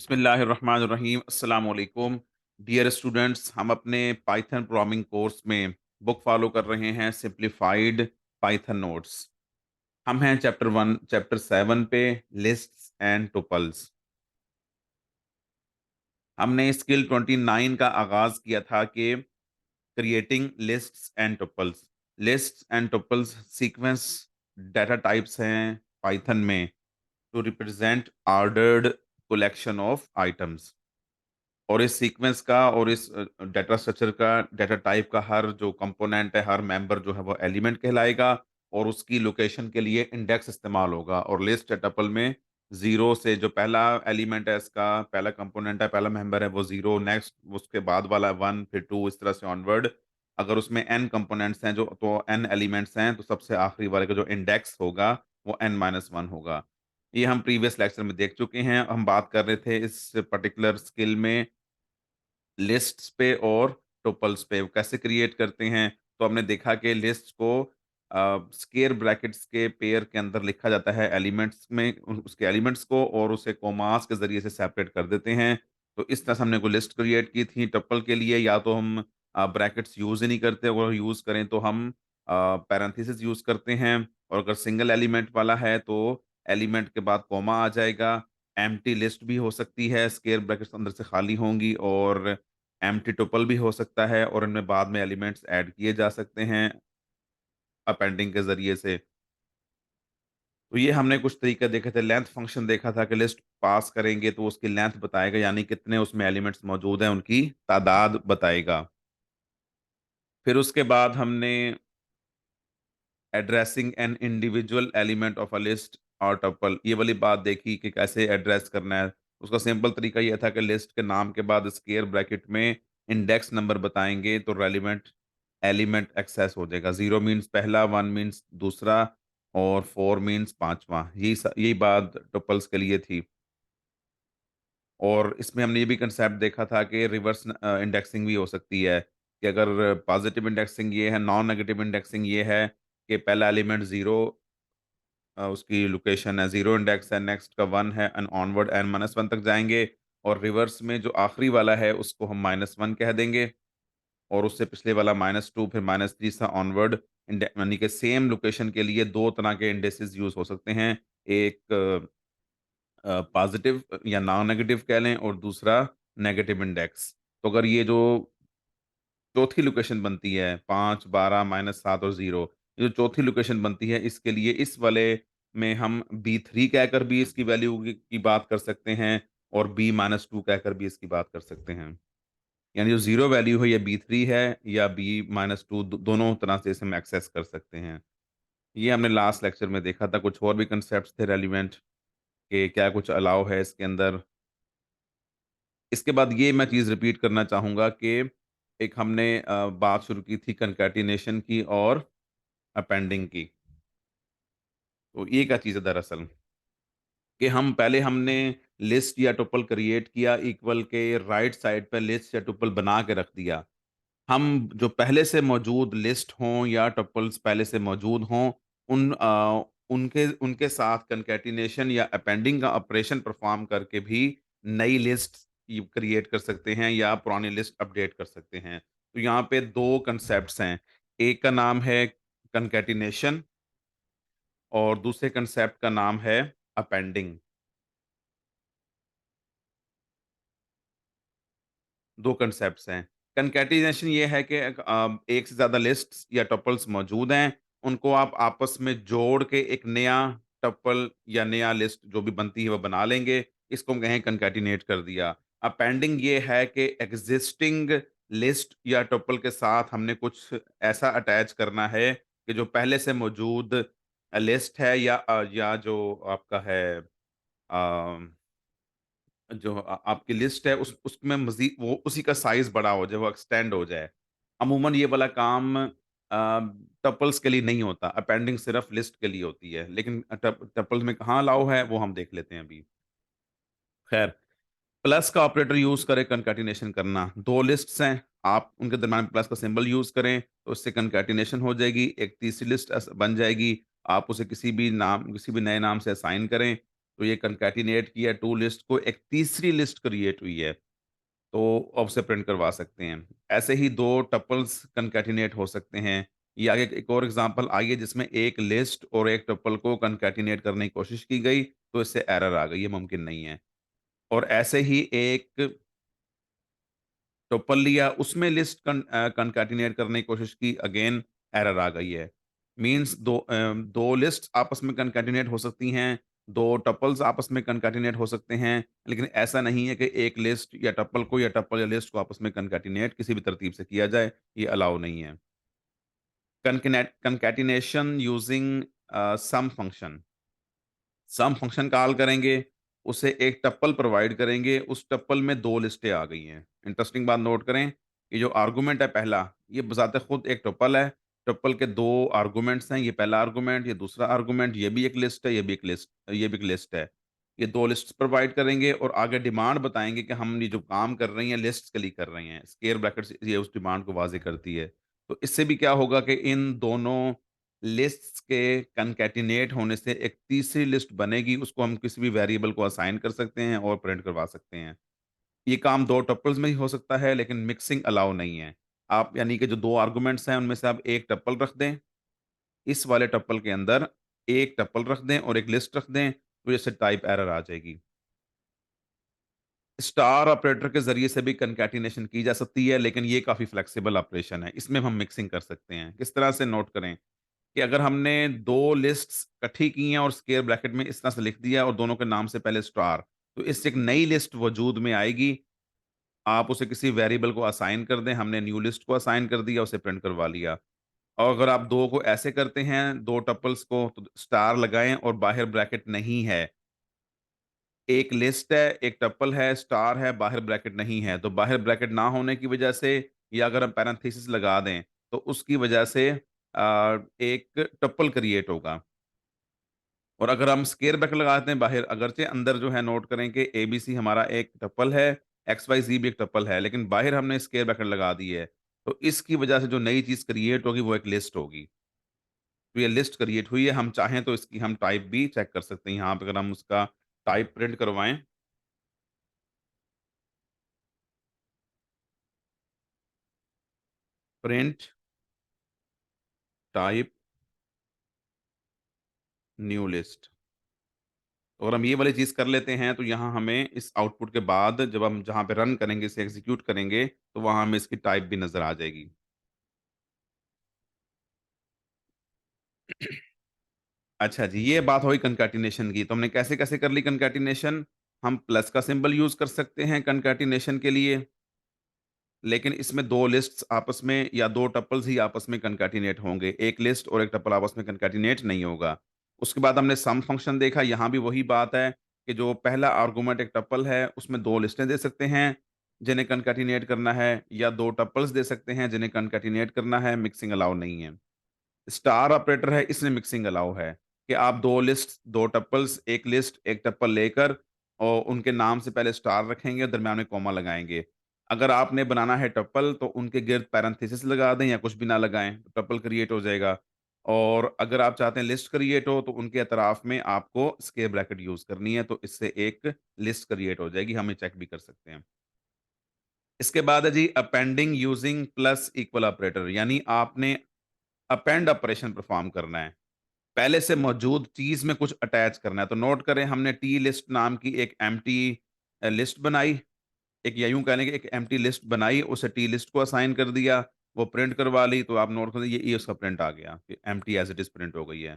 बिस्मिल्लाहिर्रहमानिर्रहीम अस्सलाम वालेकुम डियर स्टूडेंट्स। हम अपने पाइथन प्रोग्रामिंग कोर्स में बुक फॉलो कर रहे हैं सिंप्लीफाइड पाइथन नोट्स। हम हैं चैप्टर 7 पे, लिस्ट्स एंड टुपल्स। हमने स्किल 29 का आगाज किया था कि creating lists and tuples. Lists and tuples sequence data types हैं पाइथन में to represent ordered collection of items. और इस सीक्वेंस का और इस डाटा स्ट्रक्चर का, डाटा टाइप का हर जो कंपोनेंट है, हर मेंबर जो है वो एलिमेंट कहलाएगा और उसकी लोकेशन के लिए इंडेक्स इस्तेमाल होगा। और लिस्ट टपल में 0 से जो पहला एलिमेंट है, इसका पहला कंपोनेंट है, पहला मेंबर है वो 0, नेक्स्ट उसके बाद वाला 1, फिर 2, इस तरह से ऑनवर्ड। अगर उसमें n कंपोनेंट्स हैं जो तो n एलिमेंट्स हैं तो सबसे आखिरी वाले का जो इंडेक्स होगा वो n-1 होगा। ये हम प्रीवियस लेक्चर में देख चुके हैं। हम बात कर रहे थे इस पर्टिकुलर स्किल में लिस्ट्स पे और टुपल्स पे वो कैसे क्रिएट करते हैं। तो हमने देखा कि लिस्ट को स्क्वेयर ब्रैकेट्स के पेयर के अंदर लिखा जाता है एलिमेंट्स में, उसके एलिमेंट्स को, और उसे कॉमास के जरिए से सेपरेट कर देते हैं। तो इस तरह से हमने कोई लिस्ट क्रिएट की थी। टपल के लिए या तो हम ब्रैकेट्स यूज ही नहीं करते, और यूज करें तो हम पैरेंथेसिस यूज करते हैं। और अगर सिंगल एलिमेंट वाला है तो एलिमेंट के बाद कॉमा आ जाएगा। एम्प्टी लिस्ट भी हो सकती है, स्क्वेयर ब्रैकेट्स अंदर से खाली होंगी, और एम्प्टी टुपल भी हो सकता है, और इनमें बाद में एलिमेंट्स ऐड किए जा सकते हैं अपेंडिंग के ज़रिए से। तो ये हमने कुछ तरीके देखे थे। लेंथ फंक्शन देखा था कि लिस्ट पास करेंगे तो उसकी लेंथ बताएगा, यानी कितने उसमें एलिमेंट्स मौजूद हैं, उनकी तादाद बताएगा। फिर उसके बाद हमने addressing an individual element of a list और टपल, ये वाली बात देखी कि कैसे एड्रेस करना है। उसका सिंपल तरीका ये था कि लिस्ट के नाम के बाद स्क्वायर ब्रैकेट में इंडेक्स नंबर बताएंगे तो रेलिवेंट एलिमेंट एक्सेस हो जाएगा। 0 मीन्स पहला, 1 मीन्स दूसरा, और 4 मीन्स पांचवा। यही बात टपल्स के लिए थी। और इसमें हमने ये भी कंसेप्ट देखा था कि रिवर्स इंडेक्सिंग भी हो सकती है, कि अगर पॉजिटिव इंडेक्सिंग ये है, नॉन नेगेटिव इंडेक्सिंग ये है कि पहला एलिमेंट 0, उसकी लोकेशन है, 0 इंडेक्स है, नेक्स्ट का 1 है, एंड ऑनवर्ड n-1 तक जाएँगे। और रिवर्स में जो आखिरी वाला है उसको हम -1 कह देंगे, और उससे पिछले वाला -2, फिर -3 से ऑनवर्ड। यानी कि सेम लोकेशन के लिए 2 तरह के इंडेक्सेस यूज़ हो सकते हैं। एक पॉजिटिव या नॉन नेगेटिव कह लें, और दूसरा नेगेटिव इंडेक्स। तो अगर ये जो चौथी लोकेशन बनती है 5, 12, -7 और 0, ये जो चौथी लोकेशन बनती है इसके लिए इस वाले में हम B3 कहकर भी इसकी वैल्यू की बात कर सकते हैं, और B-2 कहकर भी इसकी बात कर सकते हैं। यानी जो 0 वैल्यू है ये B3 है, या B-2, दोनों तरह से इसे हम एक्सेस कर सकते हैं। ये हमने लास्ट लेक्चर में देखा था। कुछ और भी कंसेप्ट्स थे रेलिवेंट, कि क्या कुछ अलाउ है इसके अंदर। इसके बाद ये मैं चीज़ रिपीट करना चाहूँगा कि एक हमने बात शुरू की थी कंकैटिनेशन की और अपेंडिंग की। तो ये क्या चीज़ है दरअसल, कि हमने लिस्ट या टुपल क्रिएट किया, इक्वल के राइट साइड पे लिस्ट या टुपल बना के रख दिया। हम जो पहले से मौजूद लिस्ट हों या टपल्स पहले से मौजूद हों, उनके उनके साथ कंकैटिनेशन या अपेंडिंग का ऑपरेशन परफॉर्म करके भी नई लिस्ट क्रिएट कर सकते हैं या पुरानी लिस्ट अपडेट कर सकते हैं। तो यहाँ पे 2 कंसेप्ट्स हैं। एक का नाम है कंकैटिनेशन, और दूसरे कंसेप्ट का नाम है अपेंडिंग। 2 कांसेप्ट्स हैं। कंकैटिनेशन ये है कि एक से ज़्यादा लिस्ट्स या टपल्स मौजूद हैं, उनको आप आपस में जोड़ के एक नया टपल या नया लिस्ट जो भी बनती है वो बना लेंगे। इसको हम कहें कंकैटिनेट कर दिया। अपेंडिंग ये है कि एक्जिस्टिंग लिस्ट या टपल के साथ हमने कुछ ऐसा अटैच करना है कि जो पहले से मौजूद लिस्ट है, या जो आपका है अ जो आपकी लिस्ट है उसमें मज़ीद वो उसी का साइज़ बड़ा हो जाए, वो एक्सटेंड हो जाए। अमूमन ये वाला काम टपल्स के लिए नहीं होता, अपेंडिंग सिर्फ़ लिस्ट के लिए होती है। लेकिन टपल्स में कहाँ अलाउ है वो हम देख लेते हैं अभी। ख़ैर, प्लस का ऑपरेटर यूज़ करें कंकैटिनेशन करना। 2 लिस्ट्स हैं, आप उनके दरमियान प्लस का सिंबल यूज़ करें तो उससे कंकैटिनेशन हो जाएगी। एक तीसरी लिस्ट बन जाएगी। आप उसे किसी भी नए नाम से असाइन करें। तो ये कॉन्कैटिनेट किया 2 लिस्ट को, एक तीसरी लिस्ट क्रिएट हुई है, तो अब उसे प्रिंट करवा सकते हैं। ऐसे ही 2 टपल्स कॉन्कैटिनेट हो सकते हैं। ये आगे एक और एग्ज़ाम्पल आई है जिसमें एक लिस्ट और एक टपल को कॉन्कैटिनेट करने की कोशिश की गई, तो इससे एरर आ गई, ये मुमकिन नहीं है। और ऐसे ही एक टोपल लिया, उसमें लिस्ट कॉन्कैटिनेट करने की कोशिश की, अगेन एरर आ गई है। मीन्स 2 लिस्ट्स आपस में कॉन्कैटिनेट हो सकती हैं, 2 टपल्स आपस में कॉन्कैटिनेट हो सकते हैं, लेकिन ऐसा नहीं है कि एक लिस्ट या टपल को या टपल या लिस्ट को आपस में कॉन्कैटिनेट किसी भी तरतीब से किया जाए, ये अलाउ नहीं है। Concatenation using sum function. Sum function call करेंगे, उसे एक टप्पल प्रोवाइड करेंगे, उस टप्पल में 2 लिस्टें आ गई हैं। इंटरेस्टिंग बात नोट करें, ये जो आर्गुमेंट है पहला, ये बज़ाते खुद एक टप्पल है। टप्पल के 2 आर्गुमेंट्स हैं, ये पहला आर्गुमेंट, ये दूसरा आर्गुमेंट, ये भी एक लिस्ट है, ये भी एक लिस्ट है। ये 2 लिस्ट्स प्रोवाइड करेंगे और आगे डिमांड बताएँगे कि हम ये जो काम कर रहे हैं, लिस्ट्स के लिए कर रहे हैं। स्क्वेयर ब्रैकेट्स ये उस डिमांड को वाज़िह करती है। तो इससे भी क्या होगा कि इन दोनों लिस्ट्स के कॉन्कैटिनेट होने से एक तीसरी लिस्ट बनेगी, उसको हम किसी भी वेरिएबल को असाइन कर सकते हैं और प्रिंट करवा सकते हैं। ये काम 2 टपल्स में ही हो सकता है, लेकिन मिक्सिंग अलाउ नहीं है। आप यानी कि जो 2 आर्गुमेंट्स हैं, उनमें से आप 1 टपल रख दें, इस वाले टपल के अंदर 1 टपल रख दें और एक लिस्ट रख दें, तो जैसे टाइप एरर आ जाएगी। स्टार ऑपरेटर के ज़रिए से भी कॉन्कैटिनेशन की जा सकती है, लेकिन ये काफ़ी फ्लेक्सिबल ऑपरेशन है। इसमें हम मिक्सिंग कर सकते हैं। किस तरह से नोट करें? कि अगर हमने 2 लिस्ट्स इकट्ठी की हैं और स्क्वेयर ब्रैकेट में इस तरह से लिख दिया और दोनों के नाम से पहले स्टार, तो इससे एक नई लिस्ट वजूद में आएगी। आप उसे किसी वेरिएबल को असाइन कर दें, हमने न्यू लिस्ट को असाइन कर दिया, उसे प्रिंट करवा लिया। और अगर आप 2 को ऐसे करते हैं, 2 टपल्स को, तो स्टार लगाएँ और बाहर ब्रैकेट नहीं है। एक लिस्ट है, एक टपल है, स्टार है, बाहर ब्रैकेट नहीं है। तो बाहर ब्रैकेट ना होने की वजह से या अगर हम पैरेंथेसिस लगा दें, तो उसकी वजह से एक टपल क्रिएट होगा। और अगर हम स्क्वेयर ब्रैकेट लगाते हैं बाहर, अगरचे अंदर जो है नोट करें कि एबीसी हमारा एक टपल है, एक्स-वाई-ज़ेड भी एक टपल है, लेकिन बाहर हमने स्क्वेयर ब्रैकेट लगा दी है। तो इसकी वजह से जो नई चीज़ क्रिएट होगी वो एक लिस्ट होगी। तो ये लिस्ट क्रिएट हुई है, हम चाहें तो इसकी हम टाइप भी चेक कर सकते हैं। यहाँ पे अगर हम उसका टाइप प्रिंट करवाएँ, प्रिंट टाइप न्यू लिस्ट। तो अगर हम ये वाली चीज़ कर लेते हैं, तो यहाँ हमें इस आउटपुट के बाद जब हम जहाँ पे रन करेंगे, इसे एग्ज़ीक्यूट करेंगे, तो वहाँ हमें इसकी टाइप भी नज़र आ जाएगी। अच्छा जी, ये बात हुई कॉन्कैटिनेशन की, तो हमने कैसे-कैसे कर ली कॉन्कैटिनेशन? हम प्लस का सिंबल यूज़ कर सकते हैं कॉन्कैटिनेशन के लिए, लेकिन इसमें 2 लिस्ट्स आपस में या 2 टपल्स ही आपस में कॉन्कैटिनेट होंगे। एक लिस्ट और एक टपल आपस में कॉन्कैटिनेट नहीं होगा। उसके बाद हमने सम फंक्शन देखा, यहाँ भी वही बात है कि जो पहला आर्गुमेंट एक टपल है, उसमें 2 लिस्टें दे सकते हैं, जिन्हें कॉन्कैटिनेट करना है, या 2 टपल्स दे सकते हैं, जिन्हें कॉन्कैटिनेट करना है, मिक्सिंग अलाउ नहीं है। स्टार ऑपरेटर है, इसमें मिक्सिंग अलाउ है कि आप 2 लिस्ट, 2 टपल्स, 1 लिस्ट, 1 टपल लेकर और उनके नाम से पहले स्टार रखेंगे और दरमियान में कॉमा लगाएँगे। अगर आपने बनाना है टपल तो उनके गिर्द पैरेंथेसिस लगा दें या कुछ भी ना लगाएँ, तो टपल क्रिएट हो जाएगा। और अगर आप चाहते हैं लिस्ट क्रिएट हो तो उनके अतराफ में आपको स्क्वेयर ब्रैकेट यूज़ करनी है, तो इससे एक लिस्ट क्रिएट हो जाएगी, हम ये चेक भी कर सकते हैं। इसके बाद है जी appending using plus equal operator, यानी आपने अपेंड ऑपरेशन परफॉर्म करना है। पहले से मौजूद चीज़ में कुछ अटैच करना है। तो नोट करें, हमने टी लिस्ट नाम की एक एम्प्टी लिस्ट बनाई, एक या यूँ कह लें कि एक एम्प्टी लिस्ट बनाई, उसे टी लिस्ट को असाइन कर दिया, वो प्रिंट करवा ली, तो आप नोट करें ये उसका प्रिंट आ गया कि empty as it is print हो गई है।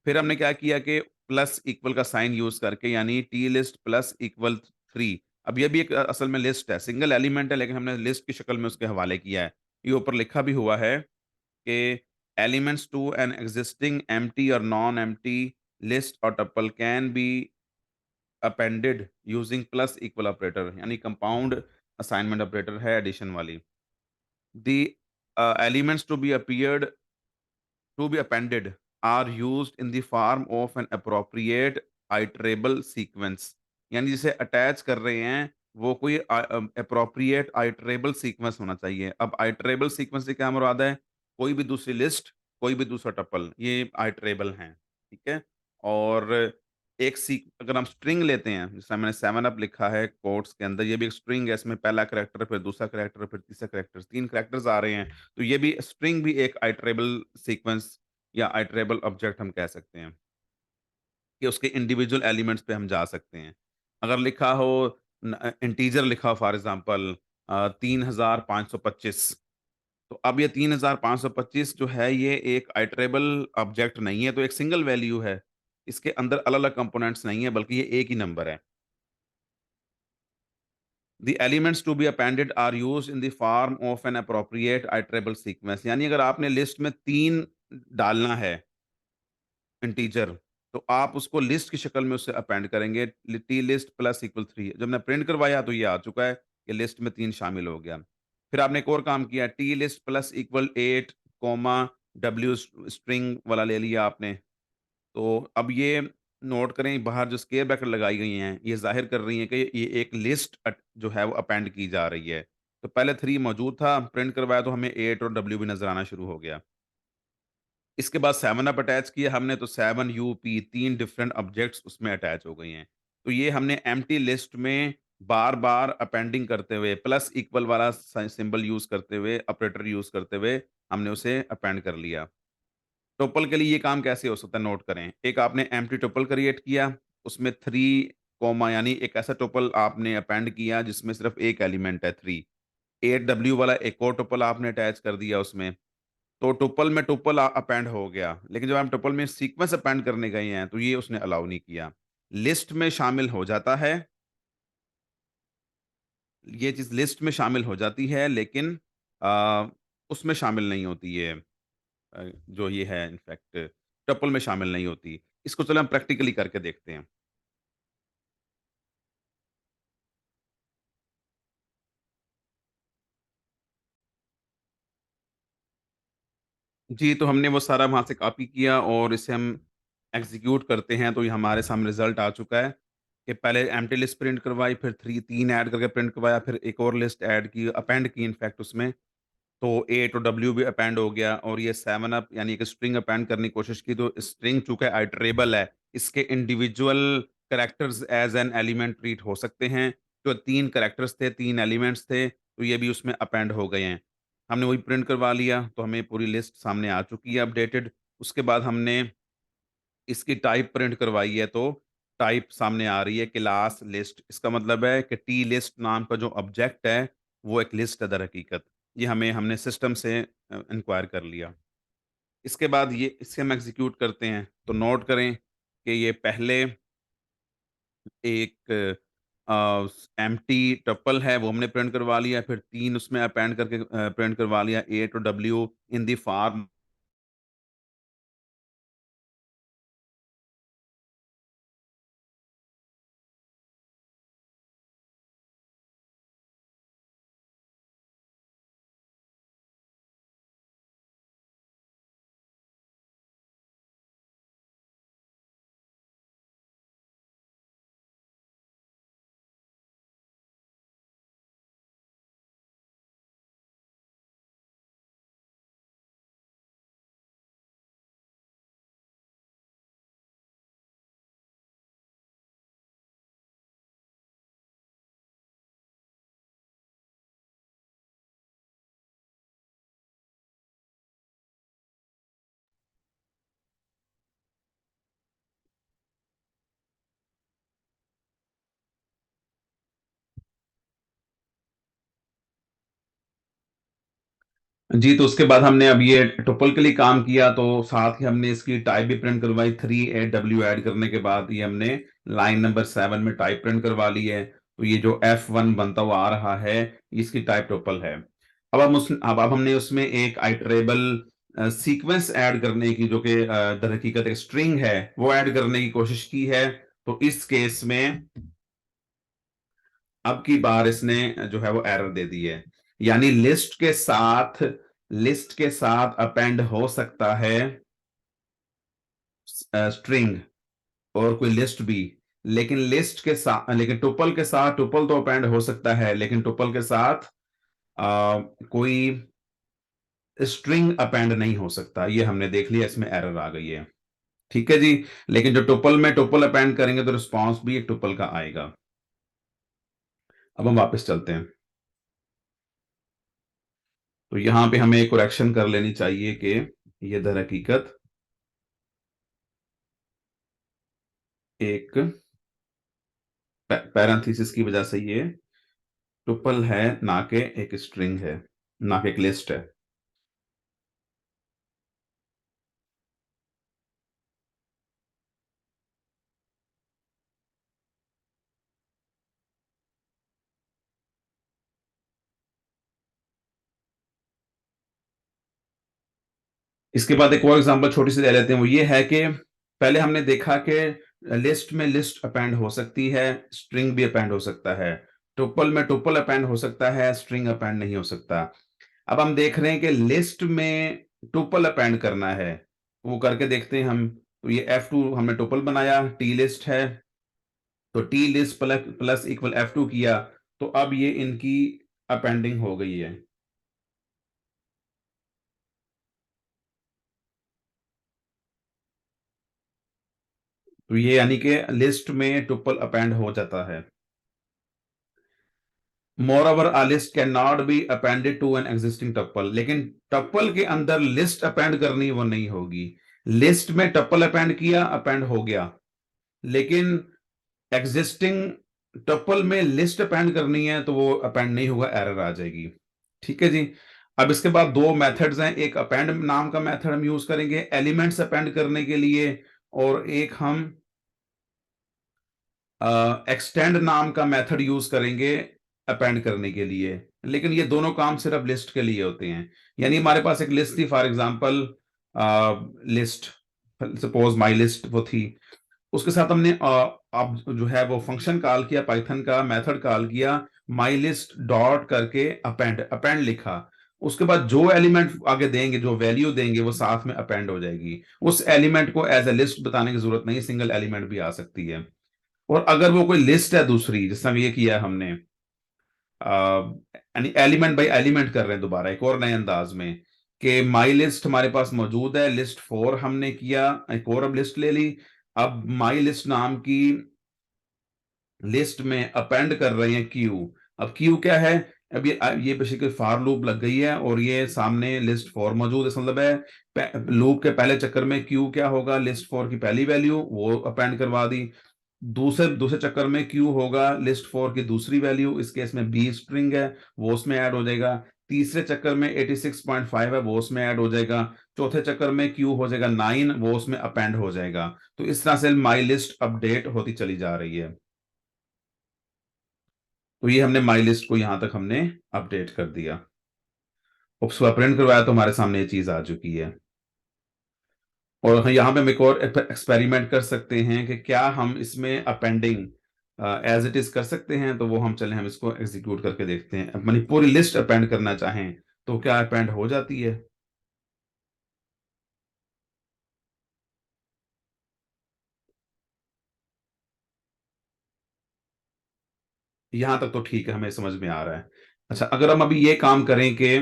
फिर हमने क्या किया कि प्लस इक्वल का साइन यूज़ करके, यानी टी लिस्ट प्लस इक्वल 3। अब ये भी एक असल में लिस्ट है, सिंगल एलिमेंट है, लेकिन हमने लिस्ट की शक्ल में उसके हवाले किया है। ये ऊपर लिखा भी हुआ है कि elements to an existing empty or non-empty list or tuple can be appended using plus equal operator, यानी कंपाउंड असाइनमेंट ऑपरेटर है एडिशन वाली। The elements to be appended are used in the form of an appropriate iterable sequence, यानी जिसे attach कर रहे हैं वो कोई appropriate iterable sequence होना चाहिए। अब iterable sequence से क्या मुराद है? कोई भी दूसरी लिस्ट, कोई भी दूसरा टपल, ये आइटरेबल हैं, ठीक है? और एक सी अगर हम स्ट्रिंग लेते हैं, जैसे मैंने 7 अप लिखा है कोट्स के अंदर, ये भी एक स्ट्रिंग है, इसमें पहला करैक्टर, फिर दूसरा करैक्टर, फिर तीसरा करैक्टर, 3 करैक्टर्स आ रहे हैं। तो ये भी स्ट्रिंग भी एक आइटरेबल सीक्वेंस या आइटरेबल ऑब्जेक्ट हम कह सकते हैं, कि उसके इंडिविजुअल एलिमेंट्स पे हम जा सकते हैं। अगर लिखा हो इंटीजर लिखा हो फॉर एग्ज़ाम्पल 3525, तो अब ये 3525 जो है ये एक आइटरेबल ऑब्जेक्ट नहीं है, तो एक सिंगल वैल्यू है। इसके अंदर अलग-अलग कंपोनेंट्स नहीं है, बल्कि ये एक ही नंबर है। The elements to be appended are used in the form of an appropriate iterable sequence, यानी अगर आपने लिस्ट में 3 डालना है इंटीजर, तो आप उसको लिस्ट की शक्ल में उसे अपेंड करेंगे। टी लिस्ट प्लस इक्वल 3, जब मैंने प्रिंट करवाया तो ये आ चुका है कि लिस्ट में 3 शामिल हो गया। फिर आपने एक और काम किया, T list plus equal 8 comma W string वाला ले लिया आपने। तो अब ये नोट करें, बाहर जो स्क्वेयर ब्रैकेट लगाई गई हैं, ये ज़ाहिर कर रही हैं कि ये एक लिस्ट जो है वो अपेंड की जा रही है। तो पहले 3 मौजूद था, प्रिंट करवाया तो हमें 8 और डब्ल्यू भी नज़र आना शुरू हो गया। इसके बाद 7 अप अटैच किया हमने, तो 7 यूपी 3 डिफरेंट ऑब्जेक्ट्स उसमें अटैच हो गई हैं। तो ये हमने एम्प्टी लिस्ट में बार-बार अपेंडिंग करते हुए, प्लस इक्वल वाला सिंबल यूज़ करते हुए, ऑपरेटर यूज़ करते हुए हमने उसे अपेंड कर लिया। टोपल के लिए ये काम कैसे हो सकता है, नोट करें। एक आपने एम्प्टी टोपल क्रिएट किया, उसमें 3 कॉमा यानी एक ऐसा टोपल आपने अपेंड किया जिसमें सिर्फ़ एक एलिमेंट है 3। 8 डब्ल्यू वाला एक और टोपल आपने अटैच कर दिया उसमें। तो टुपल में टुपल अपेंड हो गया, लेकिन जब हम टुपल में सीक्वेंस अपेंड करने गए हैं, तो ये उसने अलाउ नहीं किया। लिस्ट में शामिल हो जाता है, ये चीज़ लिस्ट में शामिल हो जाती है, लेकिन अ, उसमें शामिल नहीं होती है, जो ये है इनफैक्ट टपल में शामिल नहीं होती। इसको चलो हम प्रैक्टिकली करके देखते हैं। जी, तो हमने वो सारा वहाँ से कॉपी किया और इसे हम एग्ज़ीक्यूट करते हैं, तो ये हमारे सामने रिज़ल्ट आ चुका है कि पहले एम्प्टी लिस्ट प्रिंट करवाई, फिर 3 ऐड करके प्रिंट करवाया, फिर एक और लिस्ट ऐड की, अपेंड की इनफैक्ट उसमें। तो 8 और डब्ल्यू भी अपेंड हो गया और ये 7 अप यानी एक स्ट्रिंग अपेंड करने की कोशिश की, तो स्ट्रिंग चूँकि आइटरेबल है, इसके individual characters as an element treat हो सकते हैं। जो 3 कैरेक्टर्स थे, 3 एलिमेंट्स थे, तो ये भी उसमें अपेंड हो गए हैं। हमने वही प्रिंट करवा लिया, तो हमें पूरी लिस्ट सामने आ चुकी है अपडेटेड। उसके बाद हमने इसकी टाइप प्रिंट करवाई है, तो टाइप सामने आ रही है क्लास लिस्ट। इसका मतलब है कि टी लिस्ट नाम का जो ऑब्जेक्ट है, वो एक लिस्ट है दरहकीकत। ये हमने सिस्टम से इंक्वायर कर लिया। इसके बाद ये इसे हम एग्ज़ीक्यूट करते हैं, तो नोट करें कि ये पहले एक एम्प्टी टपल है, वो हमने प्रिंट करवा लिया, फिर 3 उसमें अपेंड करके प्रिंट करवा लिया, ए टू डब्ल्यू इन द फॉर्म। जी, तो उसके बाद हमने अब ये टुपल के लिए काम किया, तो साथ ही हमने इसकी टाइप भी प्रिंट करवाई। 3 डब्ल्यू ऐड करने के बाद ये हमने लाइन नंबर 7 में टाइप प्रिंट करवा ली है। तो ये जो F1 बनता हुआ आ रहा है, इसकी टाइप टुपल है। अब हमने उसमें एक आइटरेबल सीक्वेंस ऐड करने की, जो कि दरहकीकत एक स्ट्रिंग है, वो ऐड करने की कोशिश की है। तो इस केस में अब की बार इसने जो है वो एरर दे दी है। यानी लिस्ट के साथ अपेंड हो सकता है स्ट्रिंग और कोई लिस्ट भी, लेकिन टुपल के साथ टुपल तो अपेंड हो सकता है, लेकिन टुपल के साथ कोई स्ट्रिंग अपेंड नहीं हो सकता। ये हमने देख लिया, इसमें एरर आ गई है। ठीक है जी। लेकिन जो टुपल में टुपल अपेंड करेंगे तो रिस्पॉन्स भी एक टुपल का आएगा। अब हम वापस चलते हैं। तो यहां पे हमें करेक्शन कर लेनी चाहिए कि ये दर हकीकत एक पैरेंथेसिस की वजह से ये टुपल है, ना कि एक स्ट्रिंग है, ना कि एक लिस्ट है। इसके बाद एक और एग्जांपल छोटी सी ले लेते हैं। वो ये है कि पहले हमने देखा कि लिस्ट में लिस्ट अपेंड हो सकती है, स्ट्रिंग भी अपेंड हो सकता है। टुपल में टुपल अपेंड हो सकता है, स्ट्रिंग अपेंड नहीं हो सकता। अब हम देख रहे हैं कि लिस्ट में टुपल अपेंड करना है, वो करके देखते हैं हम। तो ये F2 हमने टुपल बनाया, टी लिस्ट है, तो T list plus plus equal F2 किया, तो अब ये इनकी अपेंडिंग हो गई है। तो ये यानी कि लिस्ट में टुपल अपेंड हो जाता है। Moreover a list can not be appended to an existing tuple, लेकिन टप्पल के अंदर लिस्ट अपेंड करनी वो नहीं होगी। लिस्ट में टप्पल अपेंड किया, अपेंड हो गया, लेकिन एग्जिस्टिंग टप्पल में लिस्ट अपेंड करनी है तो वो अपेंड नहीं होगा, एरर आ जाएगी। ठीक है जी। अब इसके बाद दो मेथड्स हैं, एक अपेंड नाम का मेथड हम यूज करेंगे एलिमेंट्स अपेंड करने के लिए, और एक हम एक्सटेंड नाम का मेथड यूज करेंगे अपेंड करने के लिए। लेकिन ये दोनों काम सिर्फ लिस्ट के लिए होते हैं। यानी हमारे पास एक लिस्ट थी, for example list, suppose my list वो थी। उसके साथ हमने अब जो है वो फंक्शन कॉल किया, पाइथन का मेथड कॉल किया, माई लिस्ट डॉट करके अपेंड अपेंड लिखा। उसके बाद जो एलिमेंट आगे देंगे, जो वैल्यू देंगे, वो साथ में अपेंड हो जाएगी। उस एलिमेंट को एज ए लिस्ट बताने की जरूरत नहीं, सिंगल एलिमेंट भी आ सकती है। और अगर वो कोई लिस्ट है दूसरी, जिस तरह ये किया है हमने, यानी एलिमेंट बाई एलिमेंट कर रहे हैं दोबारा एक और नए अंदाज में, कि माई लिस्ट हमारे पास मौजूद है, लिस्ट 4 हमने किया, एक और अब लिस्ट ले ली। अब माई लिस्ट नाम की लिस्ट में अपेंड कर रहे हैं क्यू। अब क्यू क्या है? अब ये बेसिकली फॉर लूप लग गई है, और ये सामने लिस्ट 4 मौजूद है, इसका मतलब है लूप के पहले चक्कर में क्यू क्या होगा, लिस्ट 4 की पहली वैल्यू वो अपेंड करवा दी। दूसरे दूसरे चक्कर में क्यू होगा लिस्ट 4 की दूसरी वैल्यू, इस केस में बी स्ट्रिंग है, वो उसमें ऐड हो जाएगा। तीसरे चक्कर में 86.5 है, वो उसमें ऐड हो जाएगा। चौथे चक्कर में क्यू हो जाएगा 9, वो उसमें अपेंड हो जाएगा। तो इस तरह से माई लिस्ट अपडेट होती चली जा रही है। तो ये हमने माई लिस्ट को यहां तक हमने अपडेट कर दिया। उसको प्रिंट करवाया तो हमारे सामने ये चीज आ चुकी है। और यहाँ पे हम एक और एक्सपेरिमेंट कर सकते हैं कि क्या हम इसमें अपेंडिंग एज इट इज कर सकते हैं। तो वो हम चलें, हम इसको एग्जीक्यूट करके देखते हैं। अपनी पूरी लिस्ट अपेंड करना चाहें तो क्या अपेंड हो जाती है? यहां तक तो ठीक है, हमें समझ में आ रहा है। अच्छा, अगर हम अभी ये काम करें कि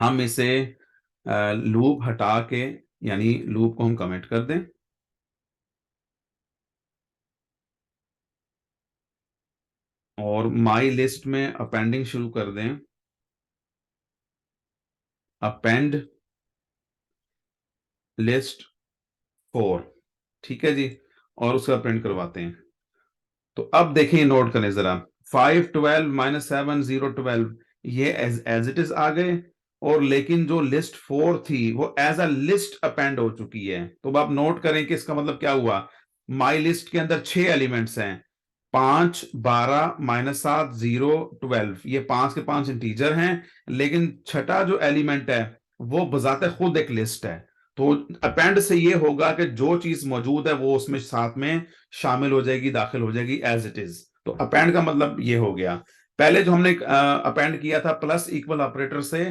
हम इसे लूप हटा के, यानी लूप को हम कमेंट कर दें, और माई लिस्ट में अपेंडिंग शुरू कर दें, अपेंड लिस्ट 4। ठीक है जी। और उसका प्रिंट करवाते हैं। तो अब देखें, नोट करें जरा, 5 12 -7 0 12, ये एज इट इज आ गए। और लेकिन जो लिस्ट 4 थी वो एज अ लिस्ट अपेंड हो चुकी है। तो अब आप नोट करें कि इसका मतलब क्या हुआ। माई लिस्ट के अंदर 6 एलिमेंट्स हैं, 5 12 -7 0 12, ये 5 के 5 इंटीजर हैं। लेकिन छठा जो एलिमेंट है वो बजाते खुद एक लिस्ट है। तो अपेंड से ये होगा कि जो चीज मौजूद है वो उसमें साथ में शामिल हो जाएगी, दाखिल हो जाएगी एज इट इज। तो अपेंड का मतलब ये हो गया। पहले जो हमने अपेंड किया था प्लस इक्वल ऑपरेटर से,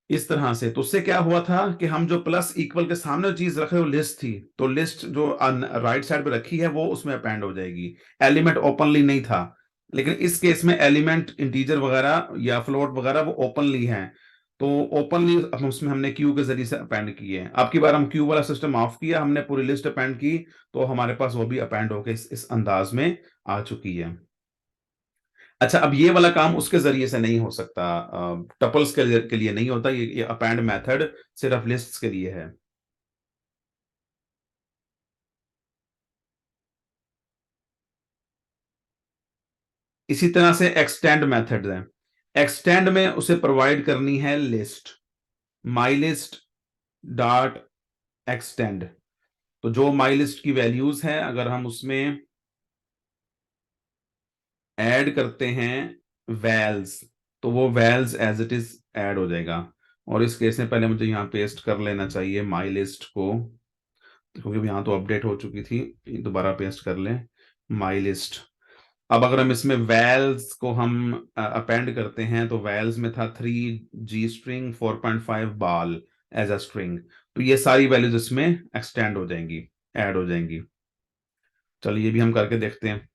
इस तरह से, तो उससे क्या हुआ था कि हम जो प्लस इक्वल के सामने जो चीज रखे वो लिस्ट थी, तो लिस्ट जो राइट साइड पे रखी है वो उसमें अपेंड हो जाएगी। एलिमेंट ओपनली नहीं था। लेकिन इस केस में एलिमेंट इंटीजर वगैरह या फ्लोट वगैरह वो ओपनली हैं। तो ओपनली उसमें हमने क्यू के जरिए से अपेंड किए हैं। अब की बार हम क्यू वाला सिस्टम ऑफ किया, हमने पूरी लिस्ट अपेंड की, तो हमारे पास वो भी अपेंड होके इस अंदाज में आ चुकी है। अच्छा, अब ये वाला काम उसके जरिए से नहीं हो सकता, टपल्स के लिए नहीं होता, ये अपेंड मेथड सिर्फ लिस्ट्स के लिए है। इसी तरह से एक्सटेंड मेथड है। एक्सटेंड में उसे प्रोवाइड करनी है list, my list dot extend. तो जो माई लिस्ट की वैल्यूज है, अगर हम उसमें ऐड करते हैं वैल्स, तो वो वैल्स एज इट इज ऐड हो जाएगा। और इस केस में पहले मुझे यहाँ पेस्ट कर लेना चाहिए माई लिस्ट को, क्योंकि यहाँ तो अपडेट हो चुकी थी, दोबारा पेस्ट कर लें माई लिस्ट। अब अगर हम इसमें वैल्स को हम अपेंड करते हैं, तो वैल्स में था 3 जी स्ट्रिंग 4.5 बाल एज अ स्ट्रिंग, तो ये सारी वैल्यूज इसमें एक्सटेंड हो जाएंगी, ऐड हो जाएंगी। चलिए ये भी हम करके देखते हैं।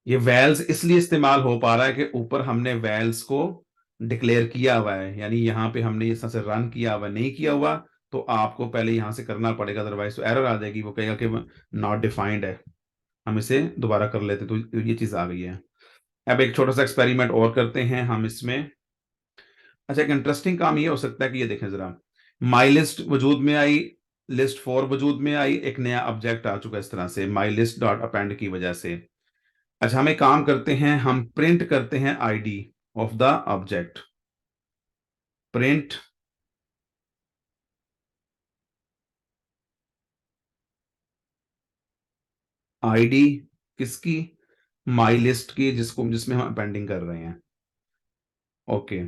ये वैल्स इसलिए इस्तेमाल हो पा रहा है कि ऊपर हमने वैल्स को डिक्लेयर किया हुआ है, यानी यहाँ पे हमने इस तरह से रन किया हुआ, नहीं किया हुआ तो आपको पहले यहाँ से करना पड़ेगा, अदरवाइज तो एरर आ जाएगी, वो कहेगा कि नॉट डिफाइंड है। हम इसे दोबारा कर लेते, तो ये चीज आ गई है। अब एक छोटा सा एक्सपेरिमेंट और करते हैं हम इसमें। अच्छा, एक इंटरेस्टिंग काम ये हो सकता है कि ये देखें जरा, माई लिस्ट वजूद में आई, लिस्ट 4 वजूद में आई, एक नया ऑब्जेक्ट आ चुका है इस तरह से माई लिस्ट डॉट अपेंड की वजह से। अच्छा, हम एक काम करते हैं, हम प्रिंट करते हैं ID of the object. Print ID किसकी? माई लिस्ट की, जिसमें हम अपेंडिंग कर रहे हैं। ओके,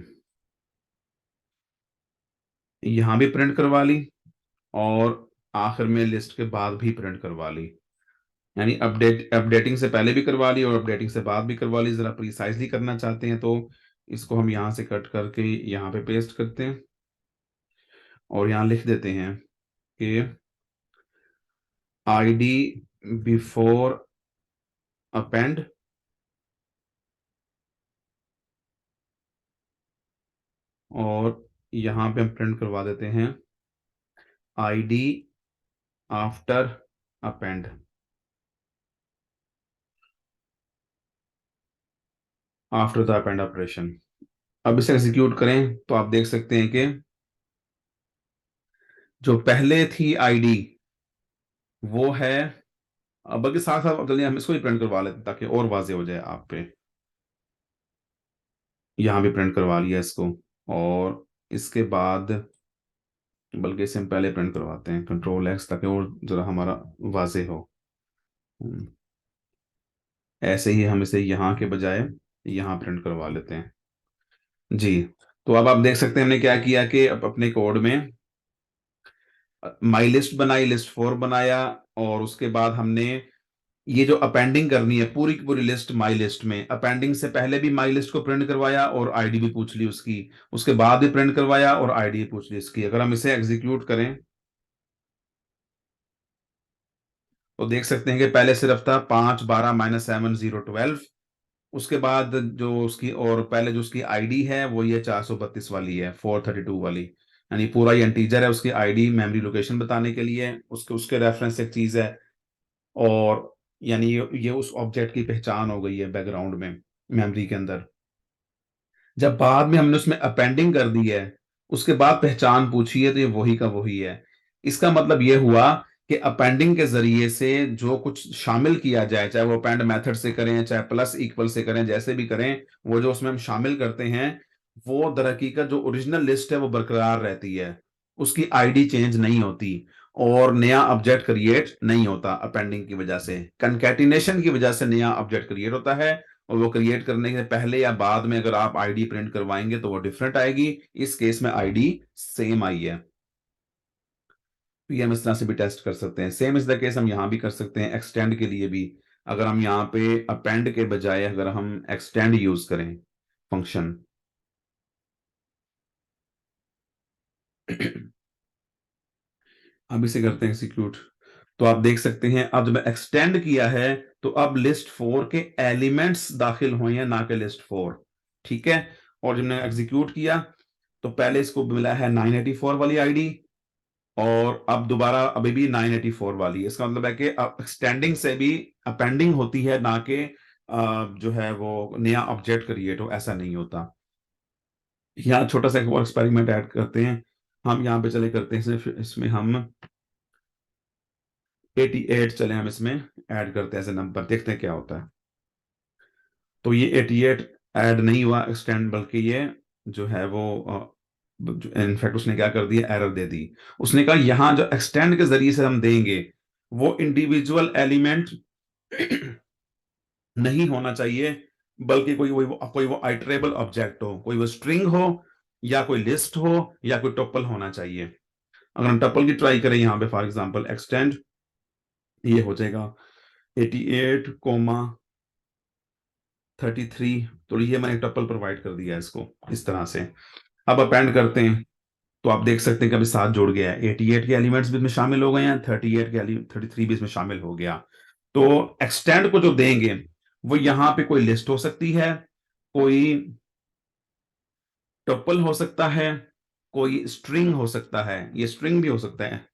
यहां भी प्रिंट करवा ली, और आखिर में लिस्ट के बाद भी प्रिंट करवा ली, यानी अपडेटिंग से पहले भी करवा ली और अपडेटिंग से बाद भी करवा ली। जरा प्रिसाइजली करना चाहते हैं तो इसको हम यहां से कट करके यहाँ पे पेस्ट करते हैं, और यहाँ लिख देते हैं कि आईडी बिफोर अपेंड, और यहाँ पे हम प्रिंट करवा देते हैं ID after append. After the append operation. अब इसे एग्जीक्यूट करें तो आप देख सकते हैं कि जो पहले थी आईडी वो है, अब बल्कि साथ साथ चलिए हम इसको भी प्रिंट करवा लेते हैं ताकि और वाजे हो जाए आप पे। यहाँ भी प्रिंट करवा लिया इसको, और इसके बाद बल्कि इसे हम पहले प्रिंट करवाते हैं कंट्रोल X, ताकि और जरा हमारा वाजे हो। हम्म, ऐसे ही हम इसे यहाँ के बजाय यहाँ प्रिंट करवा लेते हैं। जी, तो अब आप देख सकते हैं हमने क्या किया कि अब अपने कोड में माई लिस्ट बनाई, लिस्ट 4 बनाया, और उसके बाद हमने ये जो अपेंडिंग करनी है पूरी की पूरी लिस्ट माई लिस्ट में, अपेंडिंग से पहले भी माई लिस्ट को प्रिंट करवाया और आईडी भी पूछ ली उसकी, उसके बाद भी प्रिंट करवाया और आईडी पूछ ली इसकी। अगर हम इसे एग्जीक्यूट करें तो देख सकते हैं कि पहले सिर्फ था 5 12 -7 0 12, उसके बाद जो उसकी, और पहले जो उसकी आईडी है वो ये 432 वाली है, 432 वाली, यानी पूरा ये इंटीजर है। उसकी आईडी मेमोरी लोकेशन बताने के लिए, उसके उसके रेफरेंस एक चीज है, और यानी ये उस ऑब्जेक्ट की पहचान हो गई है बैकग्राउंड में मेमोरी के अंदर। जब बाद में हमने उसमें अपेंडिंग कर दी है, उसके बाद पहचान पूछी है, तो ये वही का वही है। इसका मतलब ये हुआ कि अपेंडिंग के जरिए से जो कुछ शामिल किया जाए, चाहे वो अपेंड मेथड से करें, चाहे प्लस इक्वल से करें, जैसे भी करें, वो जो उसमें हम शामिल करते हैं, वो दर हकीकत जो ओरिजिनल लिस्ट है वो बरकरार रहती है, उसकी आईडी चेंज नहीं होती, और नया ऑब्जेक्ट क्रिएट नहीं होता। अपेंडिंग की वजह से, कंकैटिनेशन की वजह से नया ऑब्जेक्ट क्रिएट होता है, और वो क्रिएट करने के पहले या बाद में अगर आप आईडी प्रिंट करवाएंगे तो वो डिफरेंट आएगी। इस केस में आईडी सेम आई है। तो ये हम इस तरह से भी टेस्ट कर सकते हैं। सेम इज द केस हम यहाँ भी कर सकते हैं एक्सटेंड के लिए भी। अगर हम यहाँ पे अपेंड के बजाय अगर हम एक्सटेंड यूज करें फंक्शन, अब इसे करते हैं एग्जीक्यूट। तो आप देख सकते हैं अब जब एक्सटेंड किया है तो अब लिस्ट 4 के एलिमेंट्स दाखिल हुए हैं, ना कि लिस्ट 4। ठीक है। और जब मैंने एग्जीक्यूट किया तो पहले इसको मिला है 984 वाली आईडी, और अब दोबारा अभी भी 984 वाली। इसका मतलब है कि एक्सटेंडिंग से भी अपेंडिंग होती है, ना कि जो है वो नया ऑब्जेक्ट क्रिएट हो, ऐसा नहीं होता। यहाँ छोटा सा एक और एक्सपेरिमेंट ऐड करते हैं। हम यहाँ पे चले करते हैं इसमें हम 88 चले हम इसमें ऐड करते हैं एज ए नंबर, देखते हैं क्या होता है। तो ये 88 ऐड नहीं हुआ एक्सटेंड, बल्कि ये जो है वो इनफैक्ट उसने क्या कर दिया, एरर दे दी। उसने कहा यहां जो एक्सटेंड के जरिए से हम देंगे वो इंडिविजुअल एलिमेंट नहीं होना चाहिए, बल्कि कोई वो आइटरेबल ऑब्जेक्ट हो, कोई वो स्ट्रिंग हो या कोई लिस्ट हो या कोई टपल होना चाहिए। अगर हम टपल की ट्राई करें यहाँ पे फॉर एग्जांपल एक्सटेंड, ये हो जाएगा 88 कोमा 33। तो ये मैंने टपल प्रोवाइड कर दिया है इसको इस तरह से। अब अपेंड करते हैं तो आप देख सकते हैं कि अभी 7 जुड़ गया है, 88 के एलिमेंट्स भी इसमें शामिल हो गए हैं, 38 के 33 भी इसमें शामिल हो गया। तो एक्सटेंड को जो देंगे वो यहां पे कोई लिस्ट हो सकती है, कोई टपल हो सकता है, कोई स्ट्रिंग हो सकता है। ये स्ट्रिंग भी हो सकता है।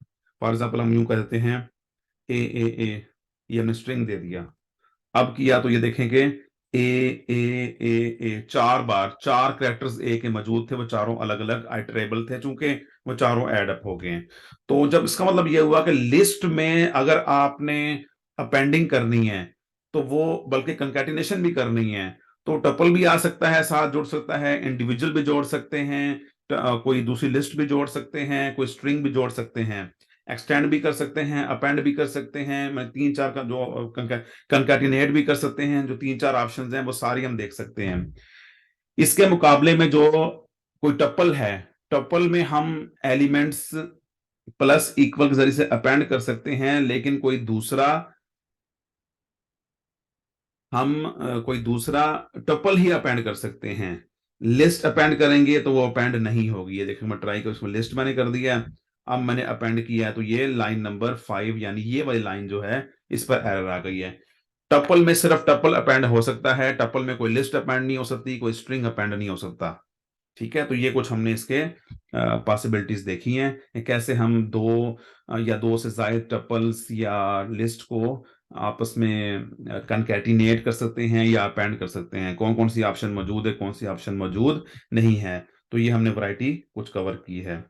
फॉर एग्जाम्पल हम यूं कर देते हैं ए, ये हमने स्ट्रिंग दे दिया। अब किया तो ये देखेंगे ए ए ए 4 बार 4 कैरेक्टर्स ए के मौजूद थे, वो चारों अलग अलग आइटरेबल थे, चूंकि वो चारों ऐड अप हो गए हैं। तो जब इसका मतलब ये हुआ कि लिस्ट में अगर आपने अपेंडिंग करनी है तो वो, बल्कि कंकैटिनेशन भी करनी है, तो टपल भी आ सकता है, साथ जुड़ सकता है, इंडिविजुअल भी जोड़ सकते हैं, कोई दूसरी लिस्ट भी जोड़ सकते हैं, कोई स्ट्रिंग भी जोड़ सकते हैं, एक्सटेंड भी कर सकते हैं, अपेंड भी कर सकते हैं। मैं 3-4 का जो कंकैटिनेट भी कर सकते हैं, जो 3-4 ऑप्शंस हैं वो सारी हम देख सकते हैं। इसके मुकाबले में जो कोई टप्पल है, टप्पल में हम एलिमेंट्स प्लस इक्वल के जरिए से अपेंड कर सकते हैं, लेकिन कोई दूसरा टप्पल ही अपेंड कर सकते हैं। लिस्ट अपेंड करेंगे तो वो अपेंड नहीं होगी। ये देखिए मैं ट्राई कर, उसमें लिस्ट मैंने कर दिया है, अब मैंने अपेंड किया है तो ये लाइन नंबर 5 यानी ये वाली लाइन जो है इस पर एरर आ गई है। टपल में सिर्फ टपल अपेंड हो सकता है, टपल में कोई लिस्ट अपेंड नहीं हो सकती, कोई स्ट्रिंग अपेंड नहीं हो सकता। ठीक है। तो ये कुछ हमने इसके पॉसिबिलिटीज देखी हैं कि कैसे हम दो या दो से ज्यादा टपल्स या लिस्ट को आपस में कंकैटिनेट कर सकते हैं या अपेंड कर सकते हैं, कौन कौन सी ऑप्शन मौजूद है, कौन सी ऑप्शन मौजूद नहीं है। तो ये हमने वैरायटी कुछ कवर की है।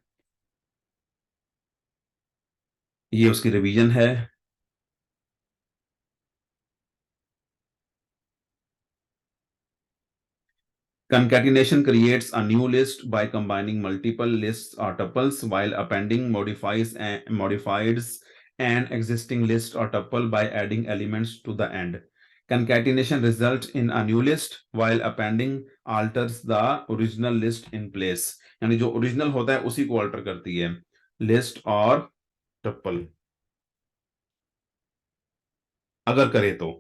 ये उसकी रिवीजन है। Concatenation creates a new list by combining multiple lists or tuples, while appending modifies an existing list or tuple by adding elements to the end. Concatenation results in a new list, while appending alters the original list in place. यानी जो original होता है उसी को alter करती है list और टप्पल, अगर करे तो।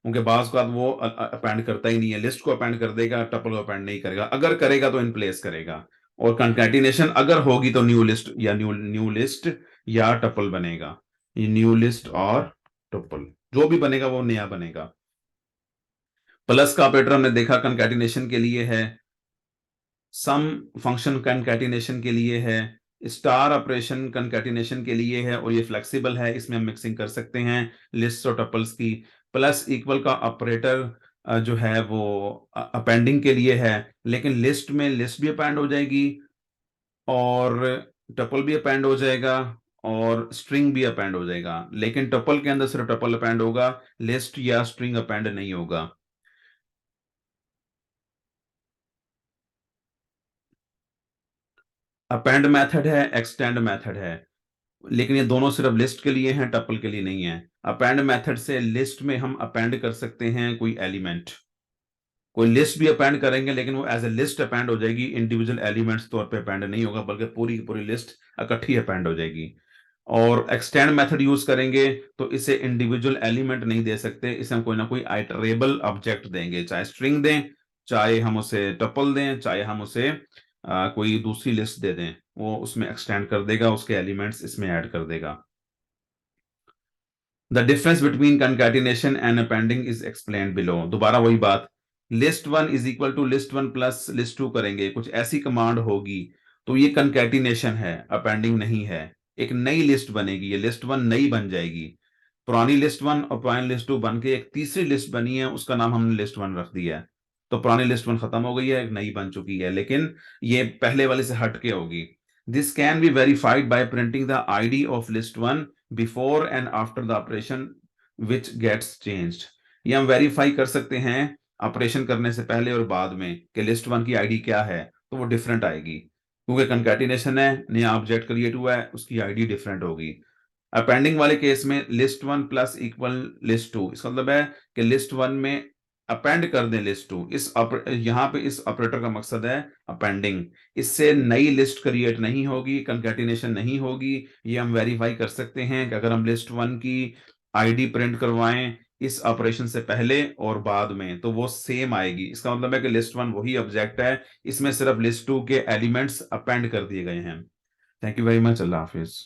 उनके बाद उसके बाद वो अपेंड करता ही नहीं है, लिस्ट को अपेंड कर देगा, टपल को अपेंड नहीं करेगा, अगर करेगा तो इन प्लेस करेगा। और कंकैटिनेशन अगर होगी तो न्यू लिस्ट या न्यू लिस्ट या टपल बनेगा। ये न्यू लिस्ट और टपल जो भी बनेगा वो नया बनेगा। प्लस का ऑपरेटर हमने देखा कंकैटिनेशन के लिए है, सम फंक्शन कंकैटिनेशन के लिए है, स्टार ऑपरेशन कंकैटिनेशन के लिए है, और ये फ्लेक्सिबल है, इसमें हम मिक्सिंग कर सकते हैं लिस्ट और टपल्स की। प्लस इक्वल का ऑपरेटर जो है वो अपेंडिंग के लिए है, लेकिन लिस्ट में लिस्ट भी अपेंड हो जाएगी और टपल भी अपेंड हो जाएगा और स्ट्रिंग भी अपेंड हो जाएगा, लेकिन टपल के अंदर सिर्फ टपल अपेंड होगा, लिस्ट या स्ट्रिंग अपेंड नहीं होगा। अपेंड मेथड है, एक्सटेंड मेथड है, लेकिन ये दोनों सिर्फ लिस्ट के लिए हैं, टपल के लिए नहीं है। अपेंड मेथड से लिस्ट में हम अपेंड कर सकते हैं कोई एलिमेंट, कोई लिस्ट भी अपेंड करेंगे, लेकिन वो एज ए लिस्ट अपेंड हो जाएगी, इंडिविजुअल एलिमेंट्स तौर पे अपेंड नहीं होगा, बल्कि पूरी की पूरी लिस्ट इकट्ठी अपेंड हो जाएगी। और एक्सटेंड मेथड यूज करेंगे तो इसे इंडिविजुअल एलिमेंट नहीं दे सकते, इसे हम कोई ना कोई आइटरेबल ऑब्जेक्ट देंगे, चाहे स्ट्रिंग दें, चाहे हम उसे टपल दें, चाहे हम उसे कोई दूसरी लिस्ट दे दें। वो उसमें एक्सटेंड कर देगा, उसके एलिमेंट्स इसमें ऐड कर देगा। The difference between concatenation and appending is explained below. दोबारा वही बात, list one is equal to list one plus list two करेंगे, कुछ ऐसी कमांड होगी तो ये कंकैटिनेशन है, अपेंडिंग नहीं है। एक नई लिस्ट बनेगी, ये लिस्ट वन नई बन जाएगी। पुरानी लिस्ट वन और पुरानी लिस्ट टू बन के एक तीसरी लिस्ट बनी है, उसका नाम हमने लिस्ट वन रख दिया है। तो पुरानी लिस्ट वन खत्म हो गई है, एक नई बन चुकी है, लेकिन ये पहले वाले से हट के होगी। This can be verified by printing the ID of list one before and after the operation which gets changed. ये हम वेरीफाई कर सकते हैं ऑपरेशन करने से पहले और बाद में कि लिस्ट वन की आईडी क्या है, तो वो डिफरेंट आएगी, क्योंकि कंकैटिनेशन है, नया ऑब्जेक्ट क्रिएट हुआ है, उसकी आईडी डिफरेंट होगी। अपेंडिंग वाले केस में list one plus equal list two, इसका मतलब है कि लिस्ट वन में अपेंड कर दें लिस्ट टू। यहाँ पे इस ऑपरेटर का मकसद है अपेंडिंग, इससे नई लिस्ट क्रिएट नहीं होगी, कंकैटिनेशन नहीं होगी। ये हम वेरीफाई कर सकते हैं कि अगर हम लिस्ट वन की आईडी प्रिंट करवाएं इस ऑपरेशन से पहले और बाद में, तो वो सेम आएगी। इसका मतलब है कि लिस्ट वन वही ऑब्जेक्ट है, इसमें सिर्फ लिस्ट टू के एलिमेंट्स अपेंड कर दिए गए हैं। Thank you very much, Allah Hafiz.